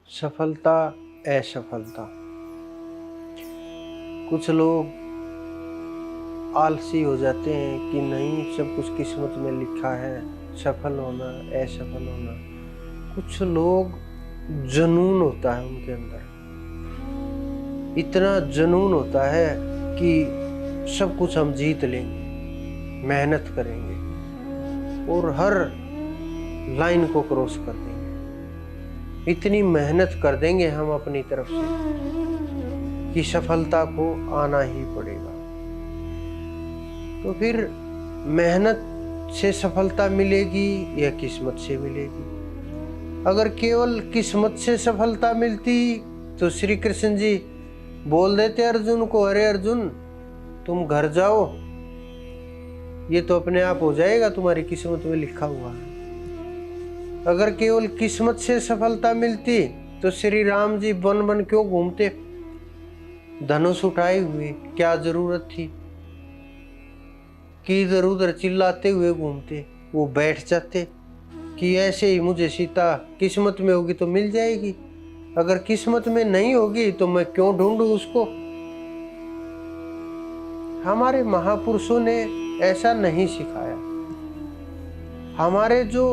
सफलता असफलता। कुछ लोग आलसी हो जाते हैं कि नहीं, सब कुछ किस्मत में लिखा है, सफल होना असफल होना। कुछ लोग जुनून होता है उनके अंदर, इतना जुनून होता है कि सब कुछ हम जीत लेंगे, मेहनत करेंगे और हर लाइन को क्रॉस कर देंगे। इतनी मेहनत कर देंगे हम अपनी तरफ से कि सफलता को आना ही पड़ेगा। तो फिर मेहनत से सफलता मिलेगी या किस्मत से मिलेगी? अगर केवल किस्मत से सफलता मिलती तो श्री कृष्ण जी बोल देते अर्जुन को, अरे अर्जुन तुम घर जाओ, ये तो अपने आप हो जाएगा, तुम्हारी किस्मत में लिखा हुआ है। अगर केवल किस्मत से सफलता मिलती तो श्री राम जी वन वन क्यों घूमते धनुष उठाए हुए? क्या जरूरत थी कि इधर उधर चिल्लाते हुए घूमते? वो बैठ जाते कि ऐसे ही मुझे सीता किस्मत में होगी तो मिल जाएगी, अगर किस्मत में नहीं होगी तो मैं क्यों ढूंढूं उसको। हमारे महापुरुषों ने ऐसा नहीं सिखाया। हमारे जो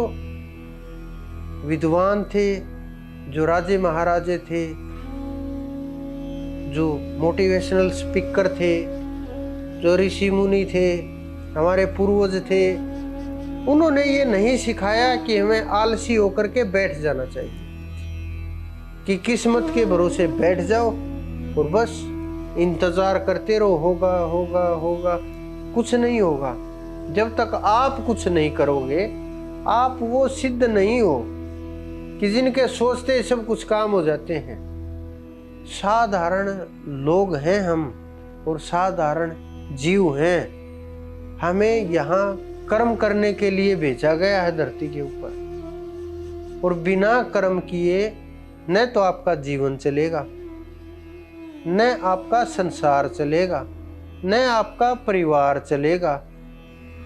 विद्वान थे, जो राजे महाराजे थे, जो मोटिवेशनल स्पीकर थे, जो ऋषि मुनि थे, हमारे पूर्वज थे, उन्होंने ये नहीं सिखाया कि हमें आलसी होकर के बैठ जाना चाहिए, कि किस्मत के भरोसे बैठ जाओ और बस इंतजार करते रहो, होगा होगा होगा। कुछ नहीं होगा। जब तक आप कुछ नहीं करोगे, आप वो सिद्ध नहीं हो कि जिनके सोचते सब कुछ काम हो जाते हैं। साधारण लोग हैं हम और साधारण जीव हैं। हमें यहाँ कर्म करने के लिए भेजा गया है धरती के ऊपर, और बिना कर्म किए न तो आपका जीवन चलेगा, न आपका संसार चलेगा, न आपका परिवार चलेगा,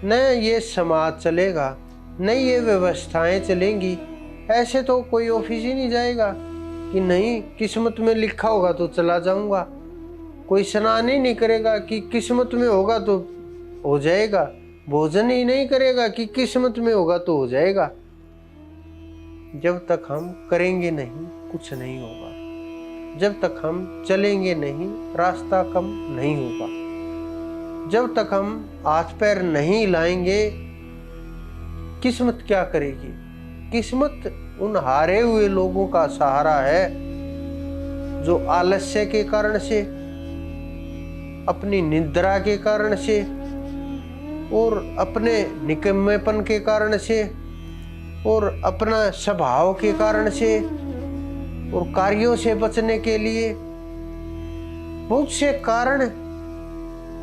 न ये समाज चलेगा, न ये व्यवस्थाएं चलेंगी। ऐसे तो कोई ऑफिस ही नहीं जाएगा कि नहीं किस्मत में लिखा होगा तो चला जाऊंगा। कोई स्नान ही नहीं करेगा कि किस्मत में होगा तो हो जाएगा। भोजन ही नहीं करेगा कि किस्मत में होगा तो हो जाएगा। जब तक हम करेंगे नहीं, कुछ नहीं होगा। जब तक हम चलेंगे नहीं, रास्ता कम नहीं होगा। जब तक हम हाथ पैर नहीं लाएंगे, किस्मत क्या करेगी? किस्मत उन हारे हुए लोगों का सहारा है जो आलस्य के कारण से, अपनी निद्रा के कारण से और अपने निकम्मेपन के कारण से और अपना स्वभाव के कारण से और कार्यों से बचने के लिए बहुत से कारण,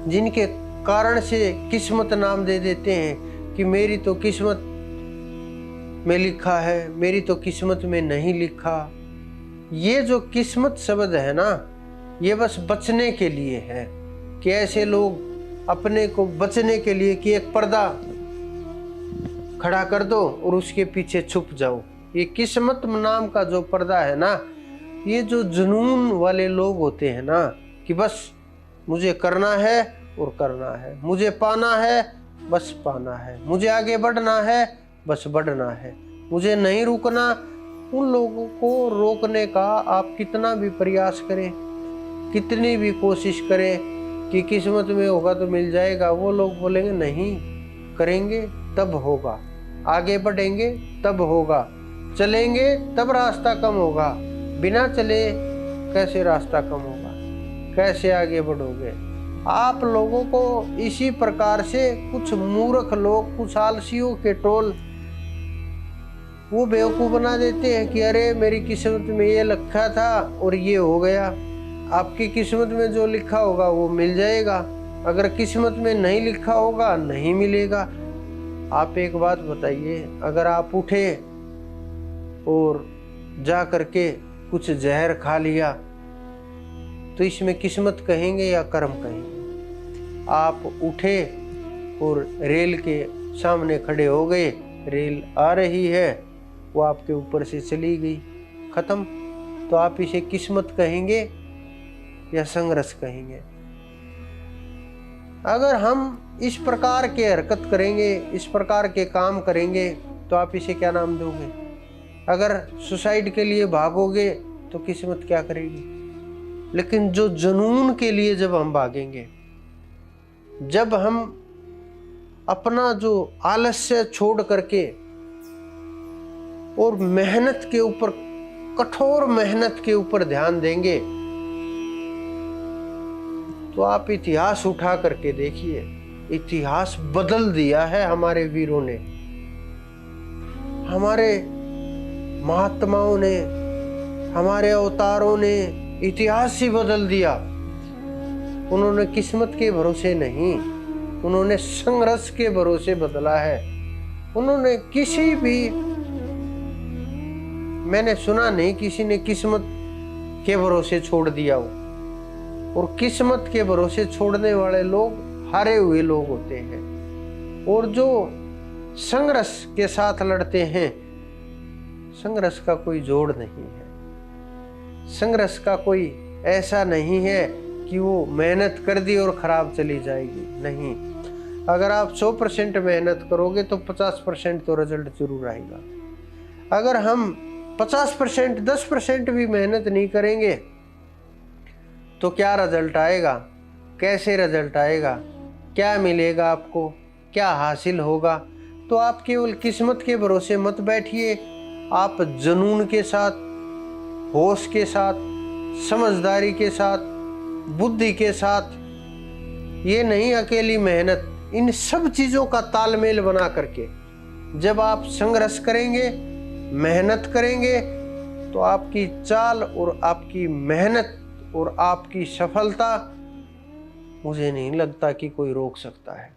जिनके कारण से किस्मत नाम दे देते हैं कि मेरी तो किस्मत में लिखा है, मेरी तो किस्मत में नहीं लिखा। ये जो किस्मत शब्द है ना, ये बस बचने के लिए है कि ऐसे लोग अपने को बचने के लिए कि एक पर्दा खड़ा कर दो और उसके पीछे छुप जाओ। ये किस्मत नाम का जो पर्दा है ना, ये जो जुनून वाले लोग होते हैं ना कि बस मुझे करना है और करना है, मुझे पाना है बस पाना है, मुझे आगे बढ़ना है बस बढ़ना है, मुझे नहीं रुकना। उन लोगों को रोकने का आप कितना भी प्रयास करें, कितनी भी कोशिश करें कि किस्मत में होगा तो मिल जाएगा, वो लोग बोलेंगे नहीं, करेंगे तब होगा, आगे बढ़ेंगे तब होगा, चलेंगे तब रास्ता कम होगा, बिना चले कैसे रास्ता कम होगा, कैसे आगे बढ़ोगे? आप लोगों को इसी प्रकार से कुछ मूर्ख लोग, कुछ आलसियों के टोल वो बेवकूफ़ बना देते हैं कि अरे मेरी किस्मत में ये लिखा था और ये हो गया। आपकी किस्मत में जो लिखा होगा वो मिल जाएगा, अगर किस्मत में नहीं लिखा होगा नहीं मिलेगा। आप एक बात बताइए, अगर आप उठे और जा करके कुछ जहर खा लिया तो इसमें किस्मत कहेंगे या कर्म कहेंगे? आप उठे और रेल के सामने खड़े हो गए, रेल आ रही है, वो आपके ऊपर से चली गई, खत्म। तो आप इसे किस्मत कहेंगे या संघर्ष कहेंगे। अगर हम इस प्रकार के हरकत करेंगे, इस प्रकार के काम करेंगे, तो आप इसे क्या नाम दोगे? अगर सुसाइड के लिए भागोगे तो किस्मत क्या करेगी? लेकिन जो जुनून के लिए जब हम भागेंगे, जब हम अपना जो आलस्य छोड़ करके और मेहनत के ऊपर, कठोर मेहनत के ऊपर ध्यान देंगे, तो आप इतिहास उठा करके देखिए, इतिहास बदल दिया है हमारे वीरों ने, हमारे महात्माओं ने, हमारे अवतारों ने इतिहास ही बदल दिया। उन्होंने किस्मत के भरोसे नहीं, उन्होंने संघर्ष के भरोसे बदला है। उन्होंने किसी भी, मैंने सुना नहीं किसी ने किस्मत के भरोसे छोड़ दिया हो। और किस्मत के भरोसे छोड़ने वाले लोग हारे हुए लोग होते हैं। और जो संघर्ष के साथ लड़ते हैं, संघर्ष का कोई जोड़ नहीं है, संघर्ष का कोई ऐसा नहीं है कि वो मेहनत कर दी और खराब चली जाएगी। नहीं, अगर आप 100% मेहनत करोगे तो 50% तो रिजल्ट जरूर आएगा। अगर हम 50%, 10% भी मेहनत नहीं करेंगे तो क्या रिजल्ट आएगा? कैसे रिजल्ट आएगा? क्या मिलेगा आपको? क्या हासिल होगा? तो आप केवल किस्मत के भरोसे मत बैठिए, आप जुनून के साथ, होश के साथ, समझदारी के साथ, बुद्धि के साथ, ये नहीं अकेली मेहनत, इन सब चीज़ों का तालमेल बना करके जब आप संघर्ष करेंगे, मेहनत करेंगे, तो आपकी चाल और आपकी मेहनत और आपकी सफलता, मुझे नहीं लगता कि कोई रोक सकता है।